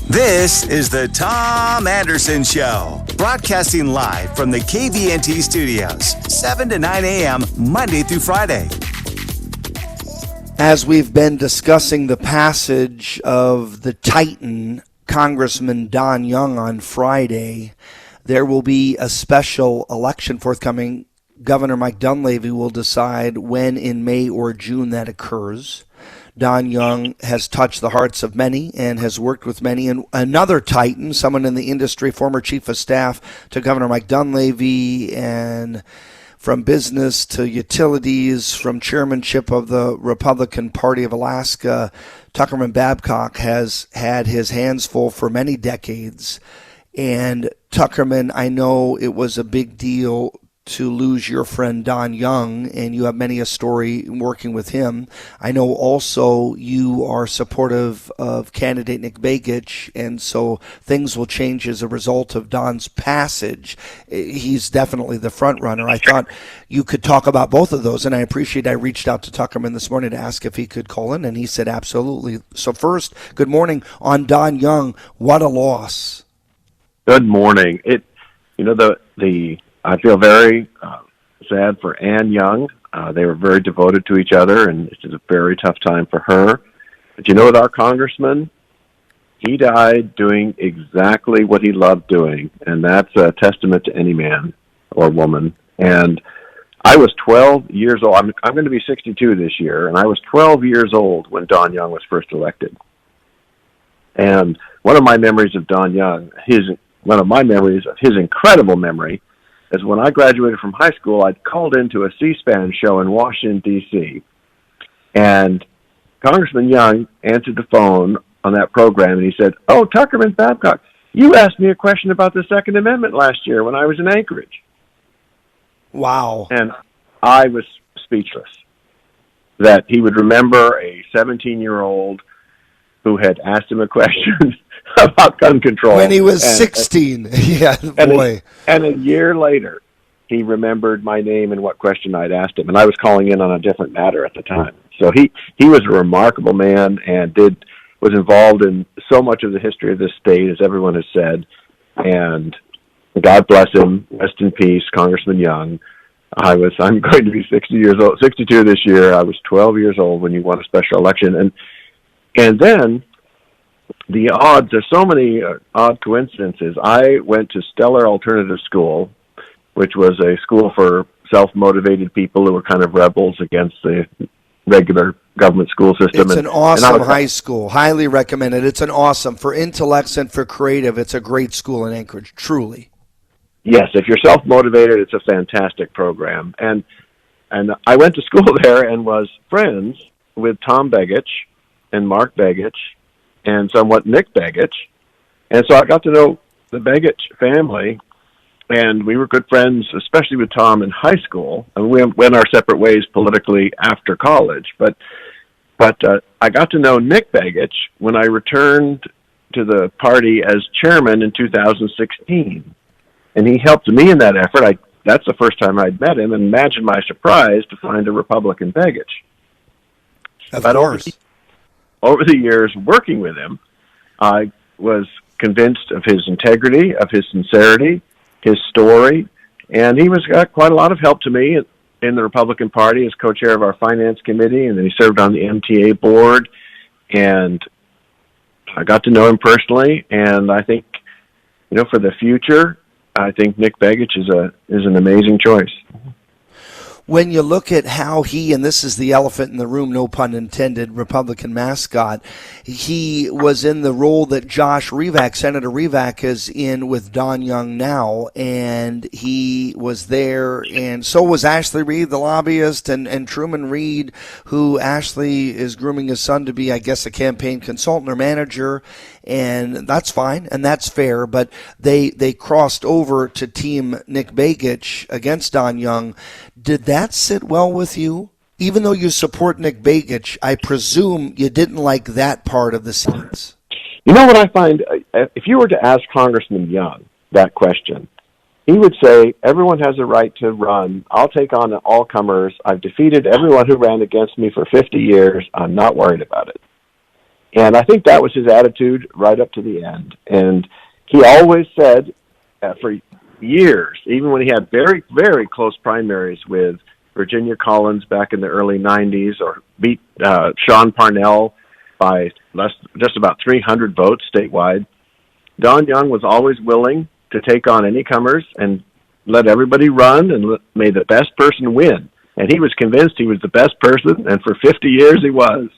This is the Tom Anderson Show, broadcasting live from the KVNT studios, 7 to 9 a.m., Monday through Friday. As we've been discussing the passage of the Titan, Congressman Don Young, on Friday, there will be a special election forthcoming. Governor Mike Dunleavy will decide when in May or June that occurs. Don Young has touched the hearts of many and has worked with many. And another Titan, someone in the industry, former chief of staff to Governor Mike Dunleavy, and from business to utilities, from chairmanship of the Republican Party of Alaska, Tuckerman Babcock has had his hands full for many decades. And Tuckerman, I know it was a big deal to lose your friend Don Young, and you have many a story working with him. I know also you are supportive of candidate Nick Begich, and so things will change as a result of Don's passage. He's definitely the front runner. I thought you could talk about both of those, and I reached out to Tuckerman this morning to ask if he could call in, and he said absolutely. So first, good morning on Don Young. What a loss. Good morning. I feel very sad for Ann Young. They were very devoted to each other, and it's just a very tough time for her. But you know what, our congressman? He died doing exactly what he loved doing, and that's a testament to any man or woman. And I was 12 years old. I'm going to be 62 this year, and I was 12 years old when Don Young was first elected. And one of my memories of Don Young, one of my memories of his incredible memory, is when I graduated from high school, I'd called into a C-SPAN show in Washington, D.C., and Congressman Young answered the phone on that program, and he said, "Oh, Tuckerman Babcock, you asked me a question about the Second Amendment last year when I was in Anchorage." Wow. And I was speechless that he would remember a 17-year-old who had asked him a question about gun control. When he was 16. Yeah, boy. And a year later, he remembered my name and what question I'd asked him. And I was calling in on a different matter at the time. So he was a remarkable man and was involved in so much of the history of this state, as everyone has said. And God bless him. Rest in peace, Congressman Young. I'm going to be 62 this year. I was 12 years old when you won a special election. And then the odds, there's so many odd coincidences. I went to Stellar Alternative School, which was a school for self-motivated people who were kind of rebels against the regular government school system. It's an awesome high school. Highly recommended. It's for intellects and for creative. It's a great school in Anchorage, truly. Yes, if you're self-motivated, it's a fantastic program. And I went to school there and was friends with Tom Begich and Mark Begich and somewhat Nick Begich. And so I got to know the Begich family, and we were good friends, especially with Tom in high school. And we went our separate ways politically after college. But I got to know Nick Begich when I returned to the party as chairman in 2016. And he helped me in that effort. That's the first time I'd met him, and imagine my surprise to find a Republican Begich. Of course. Over the years working with him, I was convinced of his integrity, of his sincerity, his story, and he got quite a lot of help to me in the Republican Party as co-chair of our finance committee, and then he served on the MTA board, and I got to know him personally, and I think, for the future, I think Nick Begich is an amazing choice. When you look at how and this is the elephant in the room, no pun intended, Republican mascot, he was in the role that Senator Revak is in with Don Young now, and he was there, and so was Ashley Reed, the lobbyist, and Truman Reed, who Ashley is grooming his son to be, I guess, a campaign consultant or manager, and that's fine, and that's fair, but they crossed over to Team Nick Begich against Don Young. Did that sit well with you? Even though you support Nick Begich, I presume you didn't like that part of the scenes. You know what I find? If you were to ask Congressman Young that question, he would say, everyone has a right to run. I'll take on all comers. I've defeated everyone who ran against me for 50 years. I'm not worried about it. And I think that was his attitude right up to the end. And he always said for years, even when he had very, very close primaries with Virginia Collins back in the early 90s, or beat Sean Parnell by just about 300 votes statewide, Don Young was always willing to take on any comers and let everybody run and may the best person win. And he was convinced he was the best person, and for 50 years he was.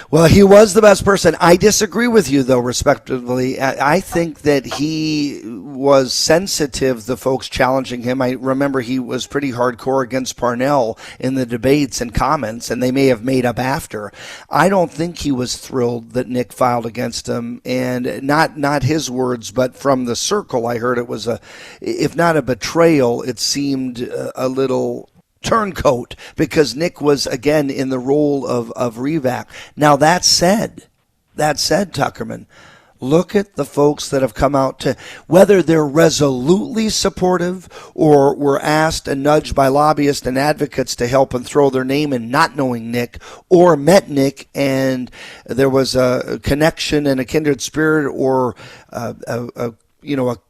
Well, he was the best person. I disagree with you, though, respectively. I think that he was sensitive to folks challenging him. I remember he was pretty hardcore against Parnell in the debates and comments, and they may have made up after. I don't think he was thrilled that Nick filed against him, and not his words, but from the circle I heard it was if not a betrayal, it seemed a little turncoat, because Nick was again in the role of Revac. Now that said, Tuckerman, look at the folks that have come out to, whether they're resolutely supportive or were asked and nudged by lobbyists and advocates to help and throw their name in, not knowing Nick, or met Nick and there was a connection and a kindred spirit, or a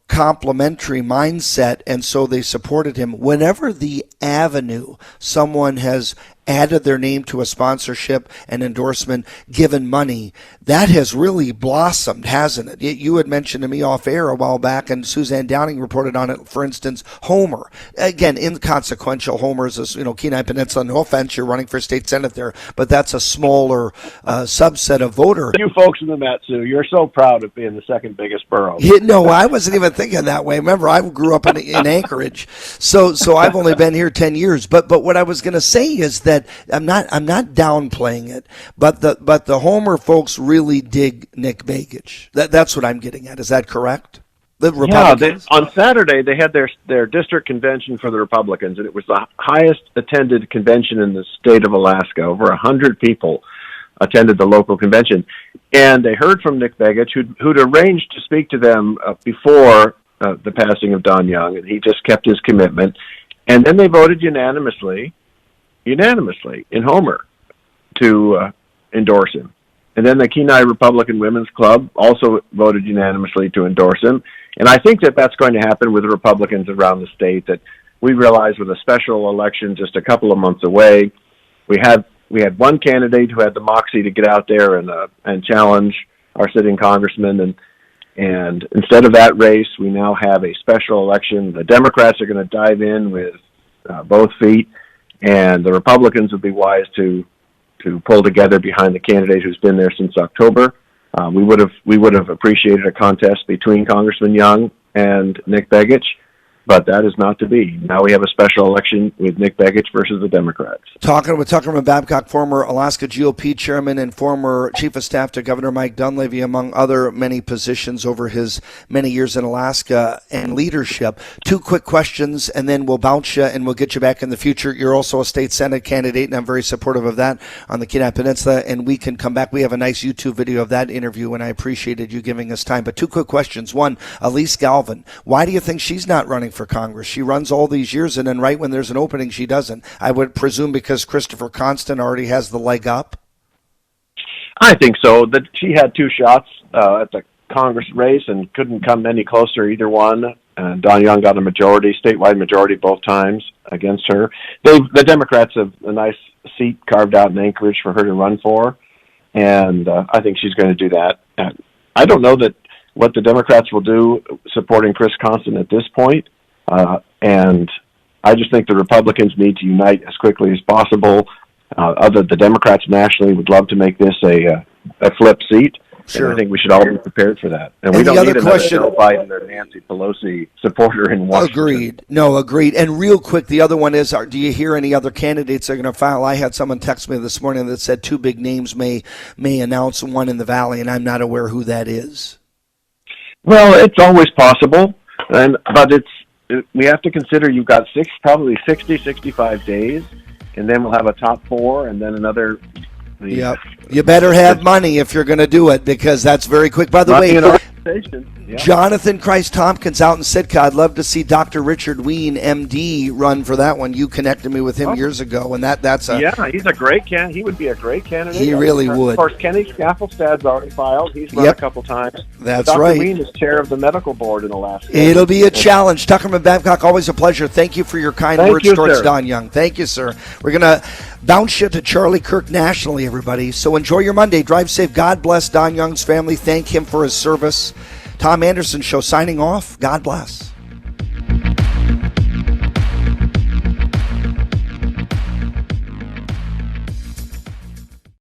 complementary mindset, and so they supported him. Whenever the avenue someone has added their name to a sponsorship, an endorsement, given money, that has really blossomed, hasn't it? You had mentioned to me off air a while back, and Suzanne Downing reported on it, for instance, Homer. Again, inconsequential. Homer's, Kenai Peninsula, no offense, you're running for state senate there, but that's a smaller subset of voter. You folks in the Matsu, you're so proud of being the second biggest borough. No, I wasn't even thinking that way. Remember, I grew up in Anchorage, so I've only been here 10 years. But what I was going to say is that I'm not downplaying it, but the Homer folks really dig Nick Begich. That's what I'm getting at. Is that correct? The Republicans? On Saturday they had their district convention for the Republicans, and it was the highest attended convention in the state of Alaska. Over 100 people attended the local convention, and they heard from Nick Begich, who'd arranged to speak to them before the passing of Don Young, and he just kept his commitment. And then they voted unanimously in Homer to endorse him. And then the Kenai Republican Women's Club also voted unanimously to endorse him. And I think that that's going to happen with the Republicans around the state, that we realize with a special election just a couple of months away, we had one candidate who had the moxie to get out there and challenge our sitting congressman, and instead of that race, we now have a special election. The Democrats are going to dive in with both feet, and the Republicans would be wise to pull together behind the candidate who's been there since October. We would have appreciated a contest between Congressman Young and Nick Begich, but that is not to be. Now we have a special election with Nick Begich versus the Democrats. Talking with Tuckerman Babcock, former Alaska GOP chairman and former chief of staff to Governor Mike Dunleavy, among other many positions over his many years in Alaska and leadership. Two quick questions, and then we'll bounce you and we'll get you back in the future. You're also a state senate candidate, and I'm very supportive of that on the Kenai Peninsula, and we can come back. We have a nice YouTube video of that interview, and I appreciated you giving us time. But two quick questions. One, Elise Gallen, why do you think she's not running for Congress? She runs all these years, and then right when there's an opening, she doesn't. I would presume because Christopher Constant already has the leg up. I think so. That she had two shots at the Congress race and couldn't come any closer either one. And Don Young got a statewide majority both times against her. The Democrats have a nice seat carved out in Anchorage for her to run for, and I think she's going to do that. And I don't know what the Democrats will do supporting Chris Constant at this point. And I just think the Republicans need to unite as quickly as possible. The Democrats nationally would love to make this a flip seat. Sure. And I think we should all be prepared for that. And we don't need another Joe Biden or Nancy Pelosi supporter in Washington. Agreed. No, agreed. And real quick, the other one is, do you hear any other candidates that are going to file? I had someone text me this morning that said two big names may announce one in the Valley, and I'm not aware who that is. Well, it's always possible, but we have to consider you've got probably 60, 65 days, and then we'll have a top four, and then another. Yep. You better have money if you're going to do it, because that's very quick. By the way, conversation. Yeah. Jonathan Christ Tompkins out in Sitka. I'd love to see Dr. Richard Ween, MD, run for that one. You connected me with him years ago, and that's a... Yeah, he's a great candidate. He would be a great candidate. He really would. Of course, Kenny Scaffelstad's already filed. He's run a couple times. That's Dr. right. Ween is chair of the medical board in Alaska. It'll be a challenge. Tuckerman Babcock, always a pleasure. Thank you for your kind words towards Don Young. Thank you, sir. We're going to bounce you to Charlie Kirk nationally, everybody. So enjoy your Monday. Drive safe. God bless Don Young's family. Thank him for his service. Tom Anderson Show signing off. God bless.